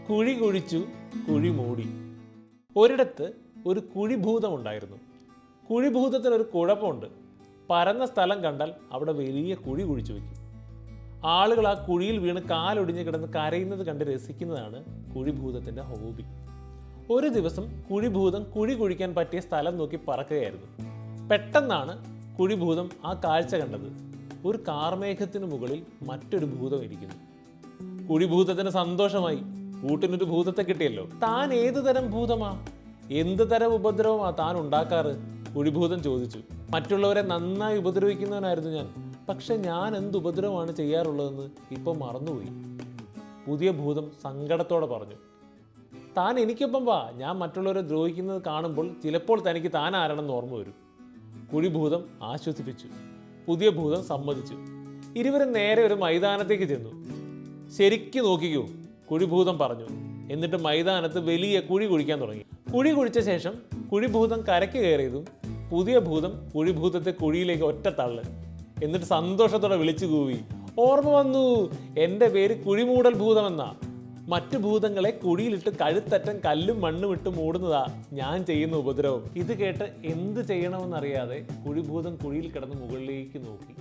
കുഴി കുഴിച്ചു കുഴി മൂടി. ഒരിടത്ത് ഒരു കുഴിഭൂതമുണ്ടായിരുന്നു. കുഴിഭൂതത്തിനൊരു കുഴപ്പമുണ്ട്. പരന്ന സ്ഥലം കണ്ടാൽ അവിടെ വലിയ കുഴി കുഴിച്ചു വയ്ക്കും. ആളുകൾ ആ കുഴിയിൽ വീണ് കാലൊടിഞ്ഞ് കിടന്ന് കരയുന്നത് കണ്ട് രസിക്കുന്നതാണ് കുഴിഭൂതത്തിൻ്റെ ഹോബി. ഒരു ദിവസം കുഴിഭൂതം കുഴി കുഴിക്കാൻ പറ്റിയ സ്ഥലം നോക്കി പറക്കുകയായിരുന്നു. പെട്ടെന്നാണ് കുഴിഭൂതം ആ കാഴ്ച കണ്ടത്. ഒരു കാർമേഘത്തിന് മുകളിൽ മറ്റൊരു ഭൂതം ഇരിക്കുന്നു. കുഴിഭൂതത്തിന് സന്തോഷമായി. കൂട്ടിനൊരു ഭൂതത്തെ കിട്ടിയല്ലോ. താൻ ഏതു തരം ഭൂതമാ, എന്ത് തരം ഉപദ്രവമാ താൻ ഉണ്ടാക്കാറ്? കുഴിഭൂതം ചോദിച്ചു. മറ്റുള്ളവരെ നന്നായി ഉപദ്രവിക്കുന്നവനായിരുന്നു ഞാൻ. പക്ഷെ ഞാൻ എന്ത് ഉപദ്രവമാണ് ചെയ്യാറുള്ളതെന്ന് ഇപ്പം മറന്നുപോയി. പുതിയ ഭൂതം സങ്കടത്തോടെ പറഞ്ഞു. താൻ എനിക്കൊപ്പം വാ, ഞാൻ മറ്റുള്ളവരെ ദ്രോഹിക്കുന്നത് കാണുമ്പോൾ ചിലപ്പോൾ തനിക്ക് താൻ ആരാണെന്ന് ഓർമ്മ വരും. കുഴിഭൂതം ആശ്വസിപ്പിച്ചു. പുതിയ ഭൂതം സമ്മതിച്ചു. ഇരുവരും നേരെ ഒരു മൈതാനത്തേക്ക് ചെന്നു. ശരിക്ക് നോക്കിക്കോ, കുഴിഭൂതം പറഞ്ഞു. എന്നിട്ട് മൈതാനത്ത് വലിയ കുഴി കുഴിക്കാൻ തുടങ്ങി. കുഴി കുഴിച്ച ശേഷം കുഴിഭൂതം കരയ്ക്ക് കയറിയതും പുതിയ ഭൂതം കുഴിഭൂതത്തെ കുഴിയിലേക്ക് ഒറ്റ തള്ള്. എന്നിട്ട് സന്തോഷത്തോടെ വിളിച്ചു കൂവി, ഓർമ്മ വന്നു, എൻ്റെ പേര് കുഴിമൂടൽ ഭൂതമെന്നാ. മറ്റു ഭൂതങ്ങളെ കുഴിയിലിട്ട് കഴുത്തറ്റം കല്ലും മണ്ണും ഇട്ട് മൂടുന്നതാ ഞാൻ ചെയ്യുന്ന ഉപദ്രവം. ഇത് കേട്ട് എന്ത് ചെയ്യണമെന്നറിയാതെ കുഴിഭൂതം കുഴിയിൽ കിടന്ന് മുകളിലേക്ക് നോക്കി.